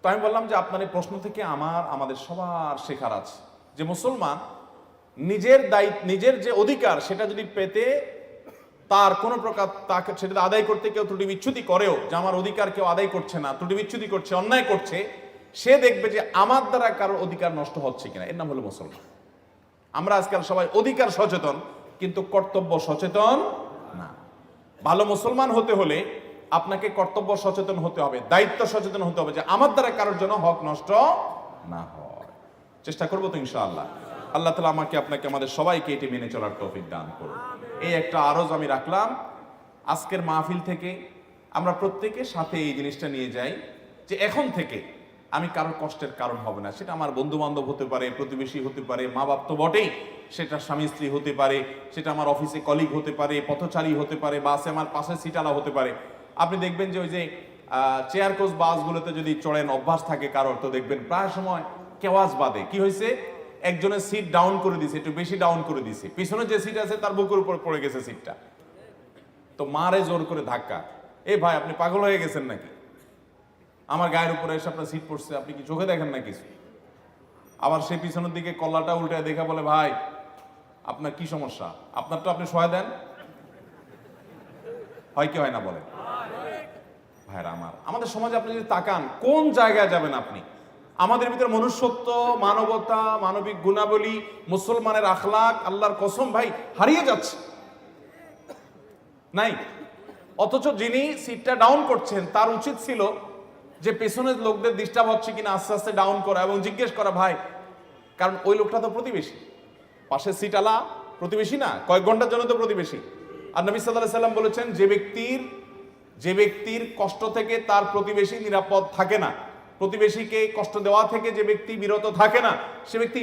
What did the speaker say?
তো আমি বললাম যে আপনার এই প্রশ্ন থেকে আমাদের সবার শেখার আছে যে মুসলমান নিজের দায়িত্ব, নিজের যে অধিকার সেটা যদি পেতে তার কোনো প্রকার তাকে সেটা আদায় করতে কেউ ত্রুটি বিচ্ছুতি করেও, যে আমার অধিকার কেউ আদায় করছে না, ত্রুটি বিচ্ছুতি করছে, অন্যায় করছে, সে দেখবে যে আমার দ্বারা কারোর অধিকার নষ্ট হচ্ছে কিনা। এর নাম হলো মুসলমান। আমরা আজকাল সবাই অধিকার সচেতন কিন্তু কর্তব্য সচেতন না। ভালো মুসলমান হতে হলে আপনাকে কর্তব্য সচেতন হতে হবে, দায়িত্ব সচেতন হতে হবে, যে আমার দ্বারা কারোর জন্য হক নষ্ট না হয়। চেষ্টা করবো তো ইনশাআল্লাহ। আল্লাহ তাআলা আমাকে আপনাকে আমাদের সবাইকে এটি মেনে চলার তৌফিক দান করুন। এই একটা আরজ আমি রাখলাম আজকের মাহফিল থেকে। আমরা প্রত্যেকের সাথে এই জিনিসটা নিয়ে যাই যে এখন থেকে আমি কারোর কষ্টের কারণ হবে না। সেটা আমার বন্ধু বান্ধব হতে পারে, প্রতিবেশী হতে পারে, মা বাপ তো বটেই, সেটা স্বামী স্ত্রী হতে পারে, সেটা আমার অফিসে কলিগ হতে পারে, পথচারী হতে পারে, বাসে আমার পাশে সিটালা হতে পারে। আপনি দেখবেন যে ওই যে চেয়ার কোচ বাসগুলোতে যদি চড়েন, অভ্যাস থাকে কারোর, তো দেখবেন প্রায় সময় কেওয়াজ বাদে কি হয়েছে, একজনের সিট ডাউন করে দিছে, একটু বেশি ডাউন করে দিছে, পিছনে যে সিট আছে তার বুকের উপর পড়ে গেছে সিটটা, তো মারে জোর করে ধাক্কা। এ ভাই আপনি পাগল হয়ে গেছেন নাকি? আমার গায়ের উপরে এসে আপনার সিট পড়ছে, আপনি কি চোখে দেখেন না কিছু? আবার সে পিছনের দিকে কল্লাটা উল্টে দেখা বলে, ভাই আপনার কি সমস্যা, আপনার তো আপনি সহায় দেন। হয় কি হয় না বলেন? ভাইরা আমার, আমাদের সমাজে আপনি যদি তাকান কোন জায়গায় যাবেন আপনি, আমাদের ভিতরে মনুষ্যত্ব, মানবতা, মানবিক গুণাবলী, মুসলমানের আখলাক, আল্লাহর কসম ভাই হারিয়ে যাচ্ছে, নাই। অথচ যিনি সিটটা ডাউন করছেন তার উচিত ছিল যে পেছনের লোকদের ডিস্টার্ব হচ্ছে কিনা আস্তে আস্তে ডাউন করা এবং জিজ্ঞেস করা, ভাই, কারণ ওই লোকটা তো প্রতিবেশী, পাশের সিটালা প্রতিবেশী না, কয়েক ঘন্টার জন্য তো প্রতিবেশী। আর নবী সাল্লাল্লাহু আলাইহি সাল্লাম বলেছেন, যে ব্যক্তির কষ্ট থেকে তার প্রতিবেশী নিরাপদ থাকে না, প্রতিবেশীকে কষ্ট দেওয়া থেকে যে ব্যক্তি বিরত থাকে না, সে ব্যক্তি